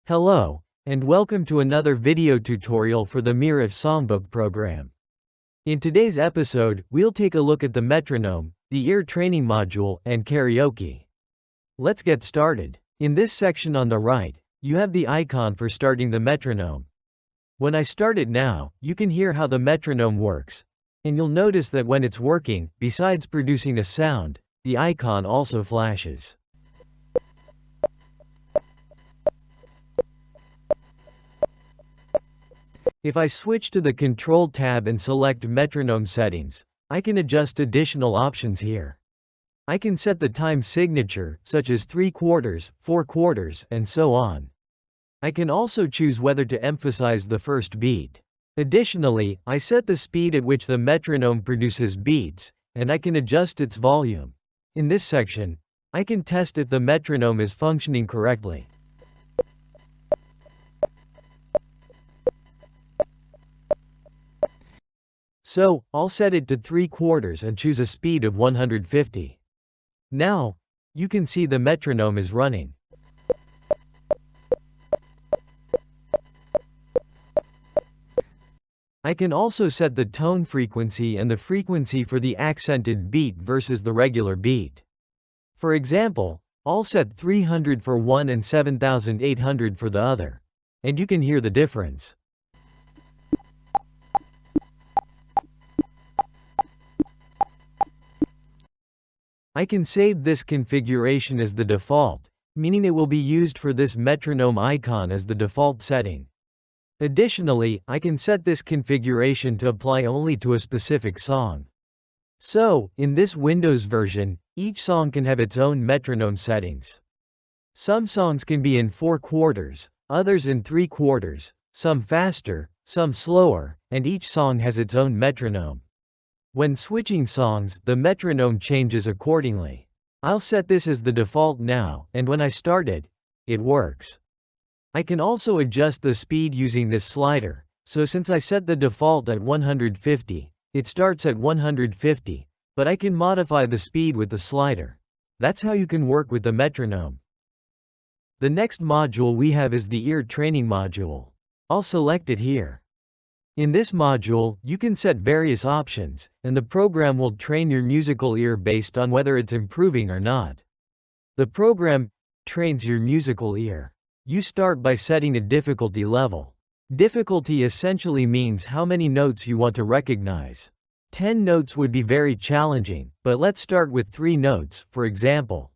Hello, and welcome to another video tutorial for the Miraf SongBook program. In today's episode, we'll take a look at the metronome, the ear training module, and karaoke. Let's get started. In this section on the right, you have the icon for starting the metronome. When I start it now, you can hear how the metronome works, and you'll notice that when it's working, besides producing a sound, the icon also flashes. If I switch to the Control tab and select Metronome Settings, I can adjust additional options here. I can set the time signature, such as 3/4, 4/4, and so on. I can also choose whether to emphasize the first beat. Additionally, I set the speed at which the metronome produces beats, and I can adjust its volume. In this section, I can test if the metronome is functioning correctly. So, I'll set it to 3/4 and choose a speed of 150. Now, you can see the metronome is running. I can also set the tone frequency and the frequency for the accented beat versus the regular beat. For example, I'll set 300 for one and 7800 for the other. And you can hear the difference. I can save this configuration as the default, meaning it will be used for this metronome icon as the default setting. Additionally, I can set this configuration to apply only to a specific song. So, in this Windows version, each song can have its own metronome settings. Some songs can be in 4/4, others in 3/4, some faster, some slower, and each song has its own metronome. When switching songs, the metronome changes accordingly. I'll set this as the default now, and when I start it, it works. I can also adjust the speed using this slider, so since I set the default at 150, it starts at 150, but I can modify the speed with the slider. That's how you can work with the metronome. The next module we have is the ear training module. I'll select it here. In this module, you can set various options, and the program will train your musical ear based on whether it's improving or not. The program trains your musical ear. You start by setting a difficulty level. Difficulty essentially means how many notes you want to recognize. 10 notes would be very challenging, but let's start with 3 notes, for example.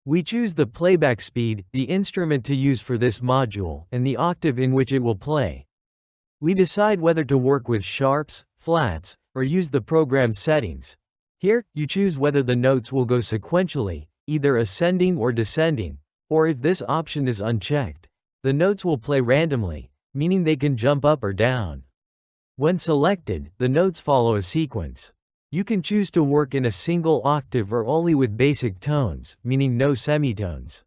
We choose the playback speed, the instrument to use for this module, and the octave in which it will play. We decide whether to work with sharps, flats, or use the program's settings. Here, you choose whether the notes will go sequentially, either ascending or descending, or if this option is unchecked, the notes will play randomly, meaning they can jump up or down. When selected, the notes follow a sequence. You can choose to work in a single octave or only with basic tones, meaning no semitones.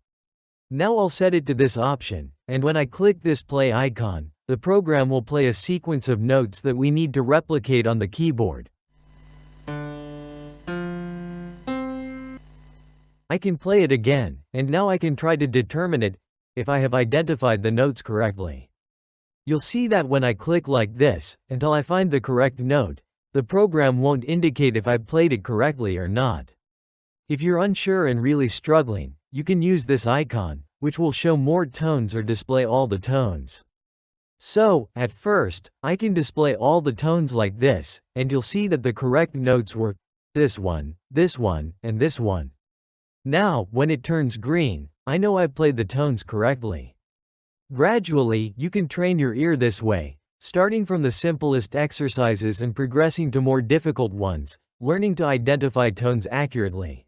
Now I'll set it to this option, and when I click this play icon, the program will play a sequence of notes that we need to replicate on the keyboard. I can play it again, and now I can try to determine it, if I have identified the notes correctly. You'll see that when I click like this, until I find the correct note, the program won't indicate if I've played it correctly or not. If you're unsure and really struggling, you can use this icon, which will show more tones or display all the tones. So, at first, I can display all the tones like this, and you'll see that the correct notes were this one, and this one. Now, when it turns green, I know I've played the tones correctly. Gradually, you can train your ear this way, starting from the simplest exercises and progressing to more difficult ones, learning to identify tones accurately.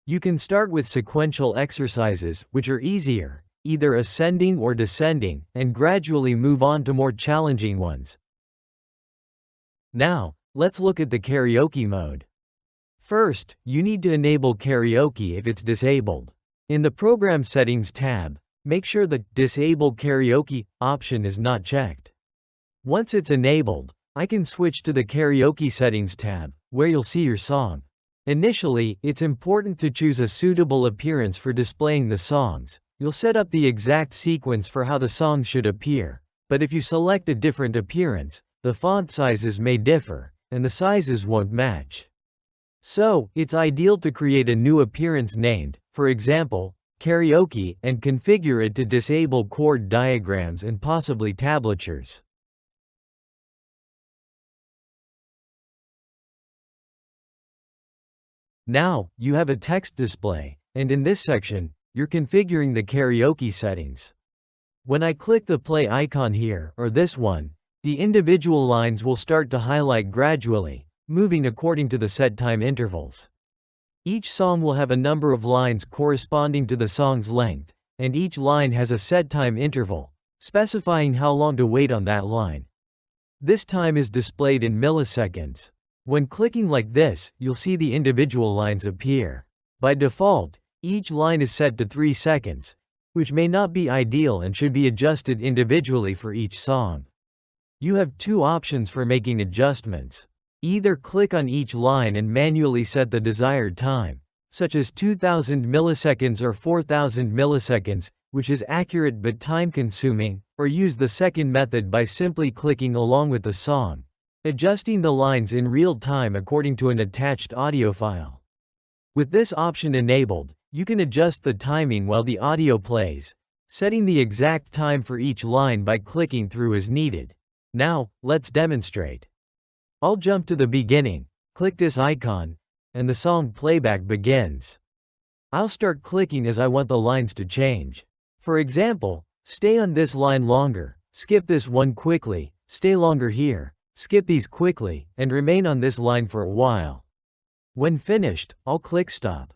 You can start with sequential exercises, which are easier, either ascending or descending, and gradually move on to more challenging ones. Now, let's look at the karaoke mode. First, you need to enable karaoke if it's disabled. In the Program Settings tab, make sure the Disable Karaoke option is not checked. Once it's enabled, I can switch to the Karaoke Settings tab, where you'll see your song. Initially, it's important to choose a suitable appearance for displaying the songs, you'll set up the exact sequence for how the song should appear, but if you select a different appearance, the font sizes may differ, and the sizes won't match. So, it's ideal to create a new appearance named, for example, Karaoke, and configure it to disable chord diagrams and possibly tablatures. Now, you have a text display, and in this section, you're configuring the karaoke settings. When I click the play icon here, or this one, the individual lines will start to highlight gradually, moving according to the set time intervals. Each song will have a number of lines corresponding to the song's length, and each line has a set time interval, specifying how long to wait on that line. This time is displayed in milliseconds. When clicking like this, you'll see the individual lines appear. By default, each line is set to 3 seconds, which may not be ideal and should be adjusted individually for each song. You have two options for making adjustments. Either click on each line and manually set the desired time, such as 2000 milliseconds or 4000 milliseconds, which is accurate but time-consuming, or use the second method by simply clicking along with the song, adjusting the lines in real time according to an attached audio file. With this option enabled, you can adjust the timing while the audio plays, setting the exact time for each line by clicking through as needed. Now, let's demonstrate. I'll jump to the beginning, click this icon, and the song playback begins. I'll start clicking as I want the lines to change. For example, stay on this line longer, skip this one quickly, stay longer here, skip these quickly, and remain on this line for a while. When finished, I'll click stop.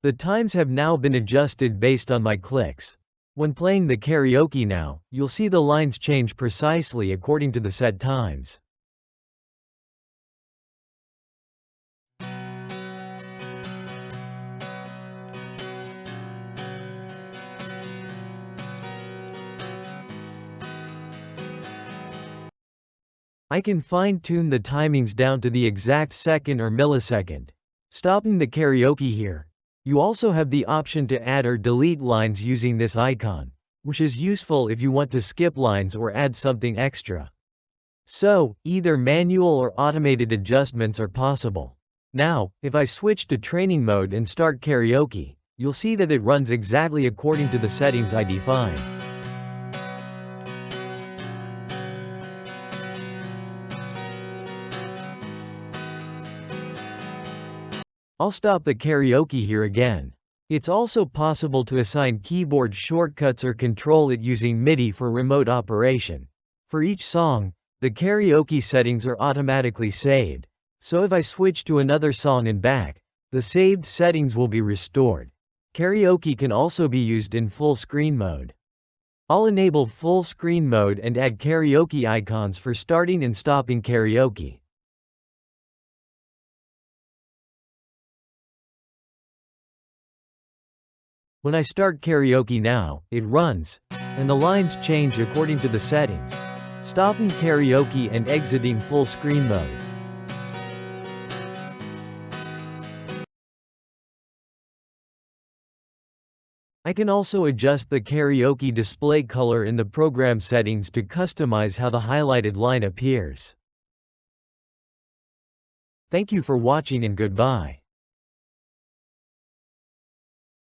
The times have now been adjusted based on my clicks. When playing the karaoke now, you'll see the lines change precisely according to the set times. I can fine-tune the timings down to the exact second or millisecond. Stopping the karaoke here. You also have the option to add or delete lines using this icon, which is useful if you want to skip lines or add something extra. So, either manual or automated adjustments are possible. Now, if I switch to training mode and start karaoke, you'll see that it runs exactly according to the settings I defined. I'll stop the karaoke here again. It's also possible to assign keyboard shortcuts or control it using MIDI for remote operation. For each song, the karaoke settings are automatically saved, so if I switch to another song and back, the saved settings will be restored. Karaoke can also be used in full screen mode. I'll enable full screen mode and add karaoke icons for starting and stopping karaoke. When I start karaoke now, it runs, and the lines change according to the settings, stopping karaoke and exiting full screen mode. I can also adjust the karaoke display color in the program settings to customize how the highlighted line appears. Thank you for watching and goodbye.